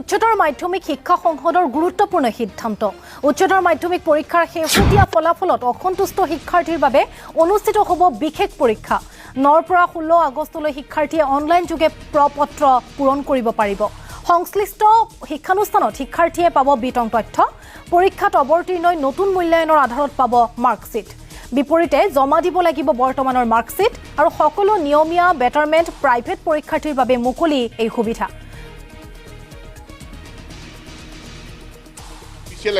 উচ্চতৰ মাধ্যমিক শিক্ষা সংসদৰ গুৰুত্বপূৰ্ণ সিদ্ধান্ত উচ্চতৰ মাধ্যমিক পৰীক্ষাৰ শেহতীয়া ফলাফলত অসন্তুষ্ট শিক্ষাৰ্থীৰ বাবে অনুষ্ঠিত হ'ব বিশেষ পৰীক্ষা 9 পৰা 16 আগষ্টলৈ শিক্ষাৰ্থীয়ে অনলাইন যোগে প্ৰপত্ৰ পূৰণ কৰিব পাৰিব সংশ্লিষ্ট শিক্ষানুষ্ঠানত শিক্ষাৰ্থীয়ে পাব বিতং তথ্য পৰীক্ষাত অৱতীৰ্ণ নতুন মূল্যায়নৰ আধাৰত পাব মাৰ্কশিট বিপৰীতে জমা দিব লাগিব বৰ্তমানৰ মাৰ্কশিট আৰু সকলো নিয়মীয়া বেটাৰমেন্ট প্ৰাইভেট পৰীক্ষাৰ্থীৰ বাবে মুকলি এই সুবিধা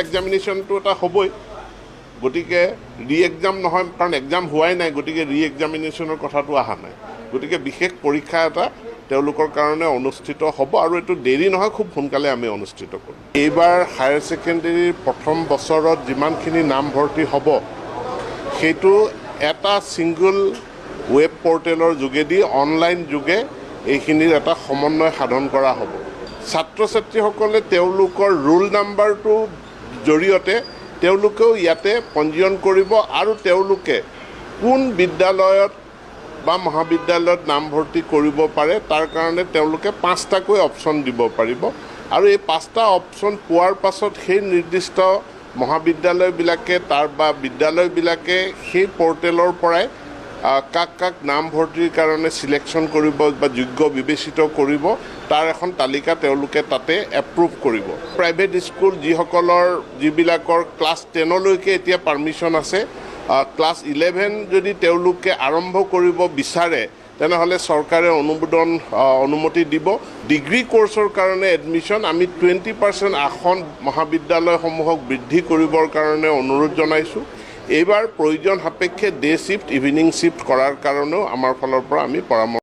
এক্সামিনেশ্যন তো এটা হ'বই গতিকে ৰি এক্সাম নহয় কাৰণ এক্সাম হোৱাই নাই গতিকে ৰি এক্সামিনেশ্যনৰ কথাটো অহা নাই গতিকে বিশেষ পৰীক্ষা এটা তেওঁলোকৰ কাৰণে অনুষ্ঠিত হ'ব আৰু এইটো দেৰি নহয় খুব সোনকালে আমি অনুষ্ঠিত কৰিম এইবাৰ হায়াৰ ছেকেণ্ডেৰীৰ প্ৰথম বছৰত যিমানখিনি নাম ভৰ্তি হ'ব সেইটো এটা ছিংগল ৱেব পৰ্টেলৰ যোগেদি অনলাইন যোগে এইখিনিৰ এটা সমন্বয় সাধন কৰা হ'ব ছাত্ৰ ছাত্ৰীসকলে তেওঁলোকৰ ৰোল নাম্বাৰটো জৰিয়তে তেওঁলোকেও ইয়াতে পঞ্জীয়ন কৰিব আৰু তেওঁলোকে কোন বিদ্যালয়ত বা মহাবিদ্যালয়ত নামভৰ্তি কৰিব পাৰে তাৰ কাৰণে তেওঁলোকে 5টাকৈ অপচন দিব পাৰিব আৰু এই 5টা অপচন পোৱাৰ পাছত সেই নিৰ্দিষ্ট মহাবিদ্যালয়বিলাকে তাৰ বা বিদ্যালয়বিলাকে সেই পৰ্টেলৰ পৰাই কাক নামভৰ্তিৰ কাৰণে সিলেকশ্যন কৰিব বা যোগ্য বিবেচিত কৰিব তাৰ এখন তালিকা তেওঁলোকে তাতে এপ্ৰুভ কৰিব প্ৰাইভেট স্কুল যিবিলাকৰ ক্লাছ 10 লৈকে এতিয়া পাৰমিশ্যন আছে ক্লাছ 11 যদি তেওঁলোকে আৰম্ভ কৰিব বিচাৰে তেনেহ'লে চৰকাৰে অনুমতি দিব ডিগ্ৰী কোৰ্চৰ কাৰণে এডমিশ্যন আমি 20% আসন মহাবিদ্যালয়সমূহক বৃদ্ধি কৰিবৰ কাৰণে অনুৰোধ জনাইছোঁ এইবাৰ প্ৰয়োজন সাপেক্ষে ডে শিফ্ট ইভিনিং শিফ্ট কৰাৰ কাৰণেও আমাৰ ফালৰ পৰা আমি পৰামৰ্শ